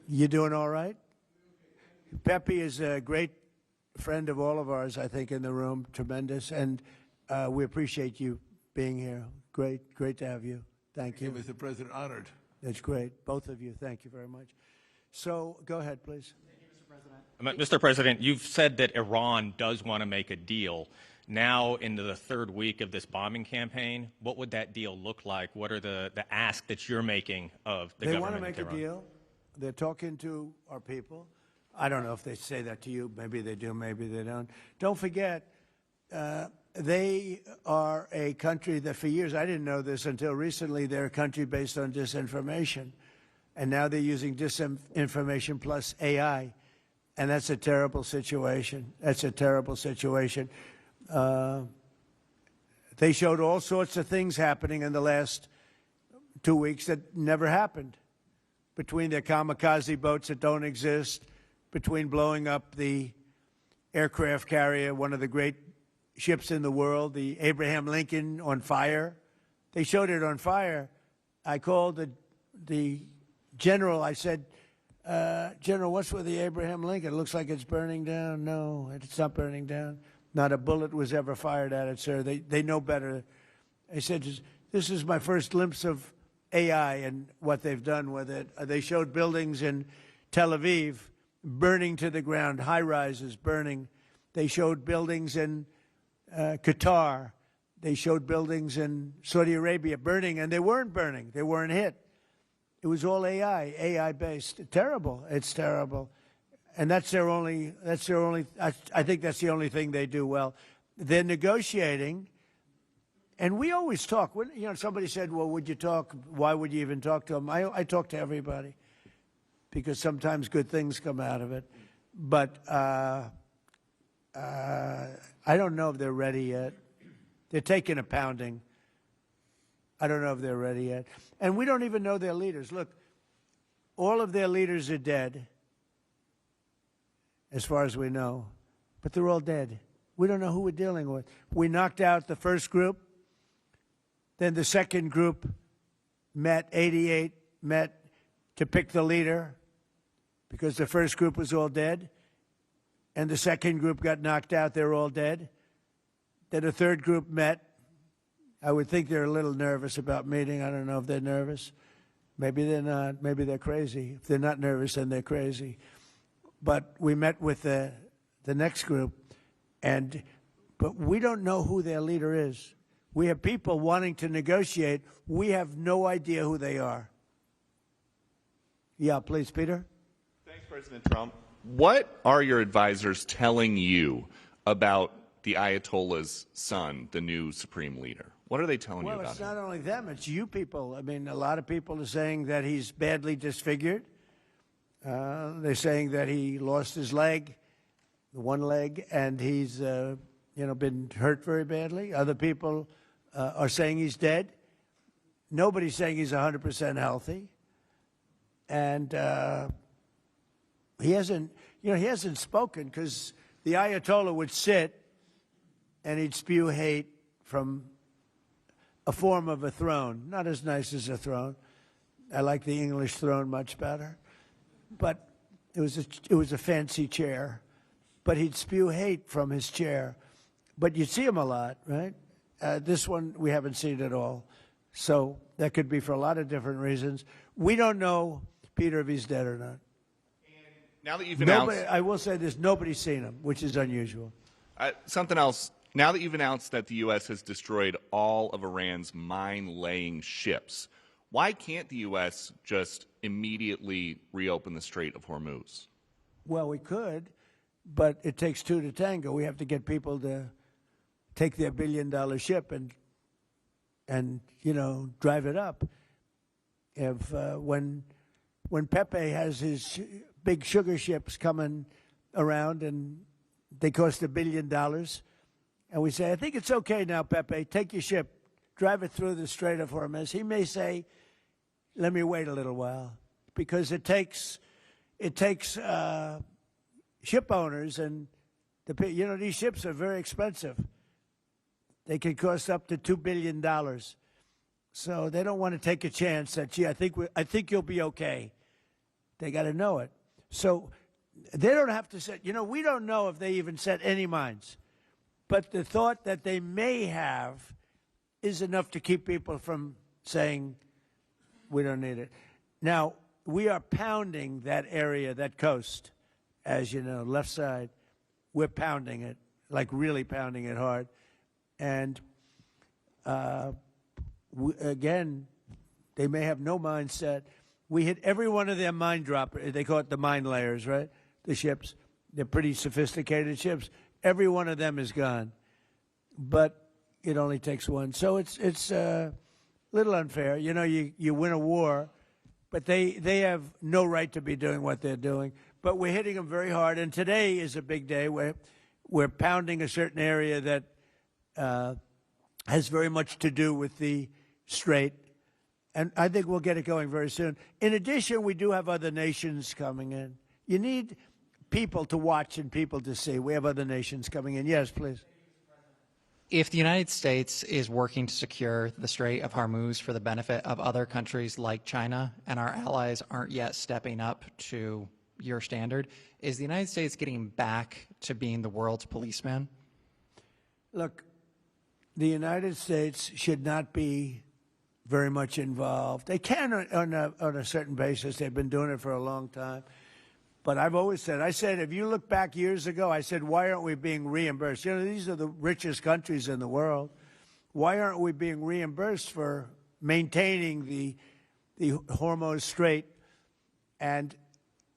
You doing all right? Pepe is a great friend of all of ours, I think, in the room. Tremendous. And we appreciate you being here. Great to have you. Thank you. Mr. President, honored. That's great. Both of you. Thank you very much. So go ahead, please. Mr. President, you've said that Iran does want to make a deal. Now, into the third week of this bombing campaign, what would that deal look like? What are the ask that you're making of the government? They want to make a deal. They're talking to our people. I don't know if they say that to you. Maybe they do, maybe they don't. Don't forget, they are a country that for years, I didn't know this until recently, they're a country based on disinformation. And now they're using disinformation plus AI. And that's a terrible situation. That's a terrible situation. They showed all sorts of things happening in the last 2 weeks that never happened. Between their kamikaze boats that don't exist, between blowing up the aircraft carrier, one of the great ships in the world, the Abraham Lincoln, on fire. They showed it on fire. I called the general. I said, General, what's with the Abraham Lincoln? It looks like it's burning down. No, it's not burning down. Not a bullet was ever fired at it, sir. They know better. I said, this is my first glimpse of AI and what they've done with it. They showed buildings in Tel Aviv burning to the ground, high-rises burning. They showed buildings in Qatar. They showed buildings in Saudi Arabia burning, and they weren't burning. They weren't hit. It was all AI-based. Terrible. It's terrible. And that's their only, I think that's the only thing they do well. They're negotiating, and we always talk. When, somebody said, well, would you talk? Why would you even talk to them? I talk to everybody because sometimes good things come out of it. But I don't know if they're ready yet. They're taking a pounding. I don't know if they're ready yet. And we don't even know their leaders. Look, all of their leaders are dead, as far as we know, but they're all dead. We don't know who we're dealing with. We knocked out the first group. Then the second group met, 88 met to pick the leader because the first group was all dead. And the second group got knocked out. They're all dead. Then a third group met. I would think they're a little nervous about meeting. I don't know if they're nervous. Maybe they're not. Maybe they're crazy. If they're not nervous, then they're crazy. But we met with the next group, but we don't know who their leader is. We have people wanting to negotiate. We have no idea who they are. Yeah, please, Peter. Thanks, President Trump. What are your advisors telling you about the Ayatollah's son, the new supreme leader? What are they telling you about him? Well, it's not only them, it's you people. I mean, a lot of people are saying that he's badly disfigured. They're saying that he lost his leg, one leg, and he's, been hurt very badly. Other people are saying he's dead. Nobody's saying he's 100% healthy. And he hasn't spoken because the Ayatollah would sit and he'd spew hate from a form of a throne. Not as nice as a throne. I like the English throne much better. But it was a fancy chair. But he'd spew hate from his chair. But you'd see him a lot, right? This one, we haven't seen at all. So that could be for a lot of different reasons. We don't know, Peter, if he's dead or not. And now that you've announced... I will say this, nobody's seen him, which is unusual. Something else. Now that you've announced that the U.S. has destroyed all of Iran's mine-laying ships, why can't the U.S. just immediately reopen the Strait of Hormuz? Well, we could, but it takes two to tango. We have to get people to take their billion-dollar ship and drive it up. If when Pepe has his big sugar ships coming around and they cost $1 billion, and we say, I think it's okay now, Pepe, take your ship, drive it through the Strait of Hormuz. He may say, let me wait a little while, because it takes ship owners, and these ships are very expensive. They can cost up to $2 billion. So they don't want to take a chance that, gee, I think you'll be okay. They got to know it. So they don't have to set, we don't know if they even set any mines. But the thought that they may have is enough to keep people from saying, we don't need it. Now, we are pounding that area, that coast, as you know, left side. We're pounding it, like really pounding it hard. And again, they may have no mine set. We hit every one of their mine droppers. They call it the mine layers, right? The ships. They're pretty sophisticated ships. Every one of them is gone. But it only takes one. So it's a little unfair. You win a war, but they have no right to be doing what they're doing. But we're hitting them very hard. And today is a big day where we're pounding a certain area that has very much to do with the Strait. And I think we'll get it going very soon. In addition, we do have other nations coming in. You need people to watch and people to see. We have other nations coming in. Yes, please. If the United States is working to secure the Strait of Hormuz for the benefit of other countries like China, and our allies aren't yet stepping up to your standard, is the United States getting back to being the world's policeman? Look, the United States should not be very much involved. They can on a certain basis. They've been doing it for a long time. But I've always said, if you look back years ago, I said, why aren't we being reimbursed? These are the richest countries in the world. Why aren't we being reimbursed for maintaining the Hormuz Strait? And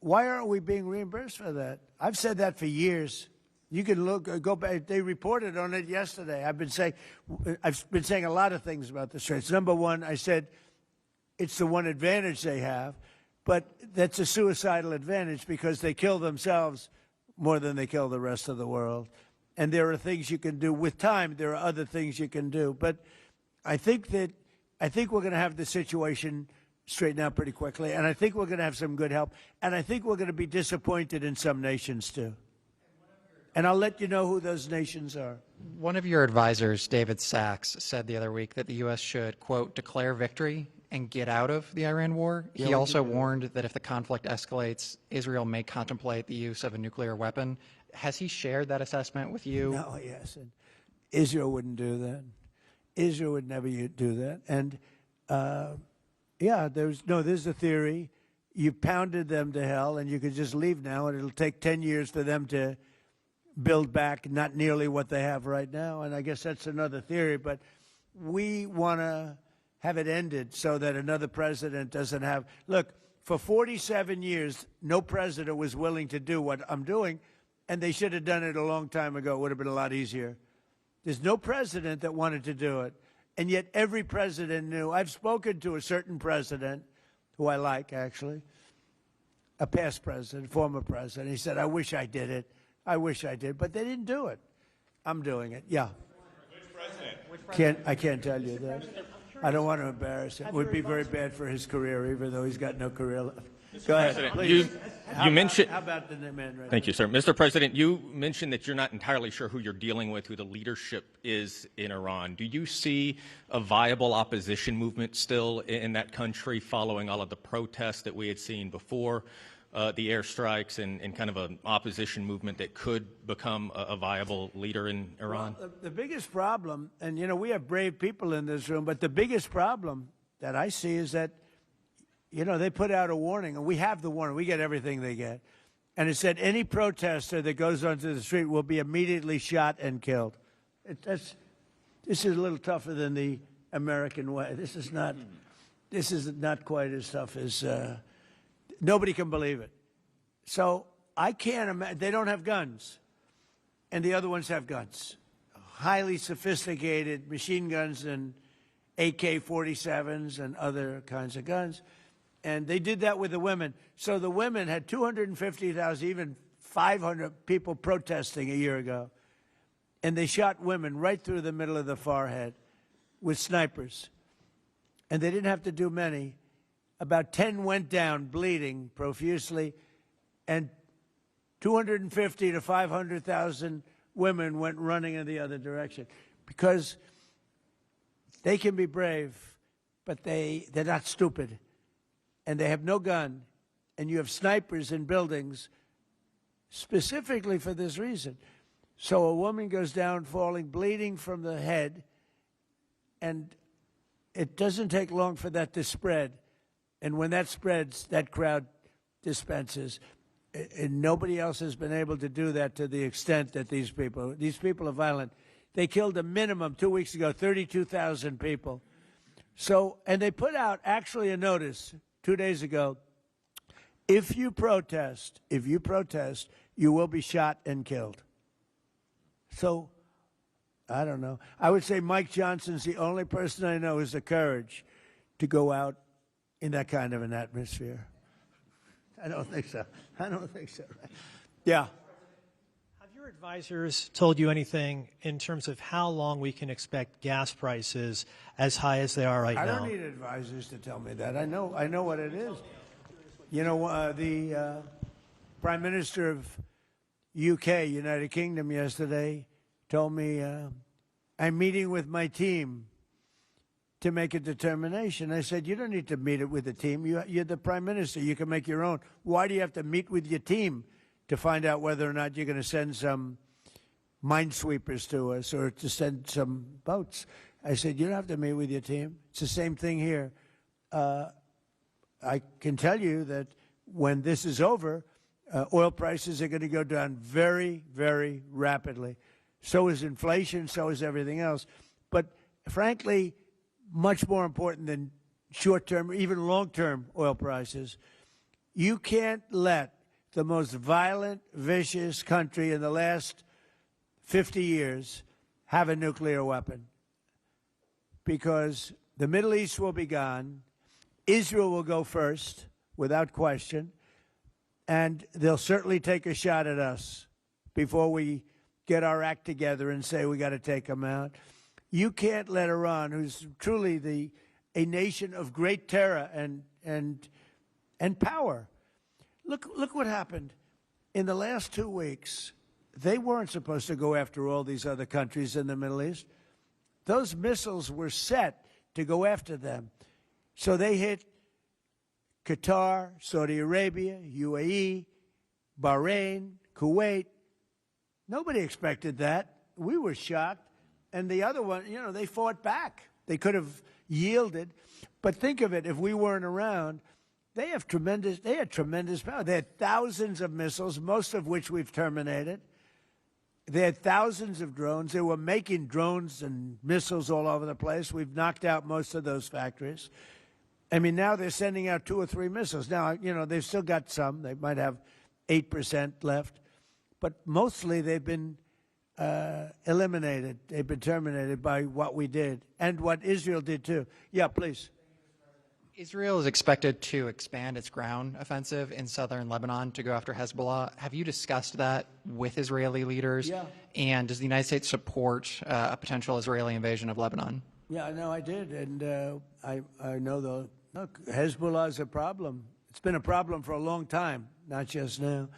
why aren't we being reimbursed for that? I've said that for years. You can go back. They reported on it yesterday. I've been saying a lot of things about the Straits. Number one, I said it's the one advantage they have, but that's a suicidal advantage because they kill themselves more than they kill the rest of the world. And there are things you can do with time. There are other things you can do, but I think we're going to have the situation straighten out pretty quickly, and I think we're going to have some good help, and I think we're going to be disappointed in some nations too. And I'll let you know who those nations are. One of your advisors, David Sachs, said the other week that the U.S. should, quote, declare victory and get out of the Iran war. He also warned that if the conflict escalates, Israel may contemplate the use of a nuclear weapon. Has he shared that assessment with you? No, he hasn't. Israel wouldn't do that. Israel would never do that. And, there's a theory. You pounded them to hell, and you could just leave now, and it'll take 10 years for them to build back not nearly what they have right now. And I guess that's another theory. But we want to have it ended so that another president doesn't have. Look, for 47 years, no president was willing to do what I'm doing, and they should have done it a long time ago. It would have been a lot easier. There's no president that wanted to do it, and yet every president knew. I've spoken to a certain president, who I like, actually, a past president, former president. He said, I wish I did it. I wish I did, but they didn't do it. I'm doing it. Yeah. Which president? I can't tell you that. I don't want to embarrass him. It would be very bad for his career, even though he's got no career left. Go ahead, please. You mentioned. How about the man right Thank you, sir. Mr. President, you mentioned that you're not entirely sure who you're dealing with, who the leadership is in Iran. Do you see a viable opposition movement still in that country following all of the protests that we had seen before the airstrikes and kind of an opposition movement that could become a viable leader in Iran? Well, the biggest problem, and we have brave people in this room, but the biggest problem that I see is that, they put out a warning, and we have the warning. We get everything they get. And it said any protester that goes onto the street will be immediately shot and killed. This is a little tougher than the American way. This is not quite as tough as, nobody can believe it. So I can't imagine, they don't have guns, and the other ones have guns. Highly sophisticated machine guns and AK-47s and other kinds of guns. And they did that with the women. So the women had 250,000, even 500 people protesting a year ago. And they shot women right through the middle of the forehead with snipers. And they didn't have to do many. About 10 went down bleeding profusely. And 250 to 500,000 women went running in the other direction. Because they can be brave, but they're not stupid. And they have no gun, and you have snipers in buildings specifically for this reason. So a woman goes down falling, bleeding from the head, and it doesn't take long for that to spread. And when that spreads, that crowd dispenses. And nobody else has been able to do that to the extent that these people are violent. They killed a minimum 2 weeks ago, 32,000 people. So, and they put out actually a notice 2 days ago. If you protest, you will be shot and killed. So, I don't know. I would say Mike Johnson's the only person I know who has the courage to go out in that kind of an atmosphere. I don't think so. I don't think so. Yeah. Have your advisors told you anything in terms of how long we can expect gas prices as high as they are right now? I don't need advisors to tell me that. I know what it is. You know, the Prime Minister of UK, United Kingdom, yesterday told me, I'm meeting with my team to make a determination. I said, you don't need to meet it with the team. You're the Prime Minister. You can make your own. Why do you have to meet with your team to find out whether or not you're going to send some minesweepers to us or to send some boats? I said, you don't have to meet with your team. It's the same thing here. I can tell you that when this is over, oil prices are going to go down very, very rapidly. So is inflation, so is everything else. But frankly, much more important than short-term, even long-term oil prices, you can't let the most violent, vicious country in the last 50 years have a nuclear weapon, because the Middle East will be gone, Israel will go first, without question, and they'll certainly take a shot at us before we get our act together and say we got to take them out. You can't let Iran, who's truly a nation of great terror and power. Look what happened. In the last 2 weeks, they weren't supposed to go after all these other countries in the Middle East. Those missiles were set to go after them. So they hit Qatar, Saudi Arabia, UAE, Bahrain, Kuwait. Nobody expected that. We were shocked. And the other one, you know, they fought back. They could have yielded. But think of it, if we weren't around, they had tremendous power. They had thousands of missiles, most of which we've terminated. They had thousands of drones. They were making drones and missiles all over the place. We've knocked out most of those factories. I mean, now they're sending out 2 or 3 missiles. Now, you know, they've still got some. They might have 8% left. But mostly they've been eliminated. They've been terminated by what we did and what Israel did too. Yeah, please. Israel is expected to expand its ground offensive in southern Lebanon to go after Hezbollah. Have you discussed that with Israeli leaders? Yeah. And does the United States support a potential Israeli invasion of Lebanon? Yeah, no, I did. And I know look, Hezbollah is a problem. It's been a problem for a long time, not just now.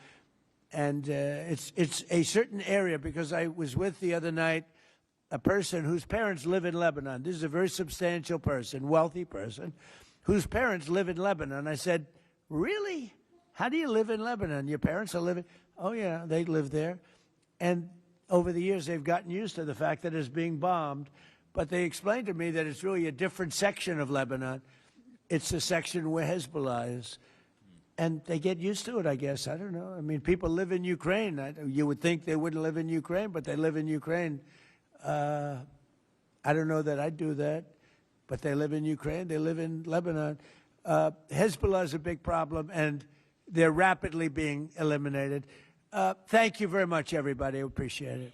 And it's a certain area, because I was with the other night a person whose parents live in Lebanon. This is a very substantial person, wealthy person, whose parents live in Lebanon. I said, really? How do you live in Lebanon? Your parents are living? Oh, yeah, they live there. And over the years, they've gotten used to the fact that it's being bombed. But they explained to me that it's really a different section of Lebanon. It's the section where Hezbollah is. And they get used to it, I guess. I don't know. I mean, people live in Ukraine. You would think they wouldn't live in Ukraine, but they live in Ukraine. I don't know that I'd do that, but they live in Ukraine. They live in Lebanon. Hezbollah is a big problem, and they're rapidly being eliminated. Thank you very much, everybody. I appreciate it.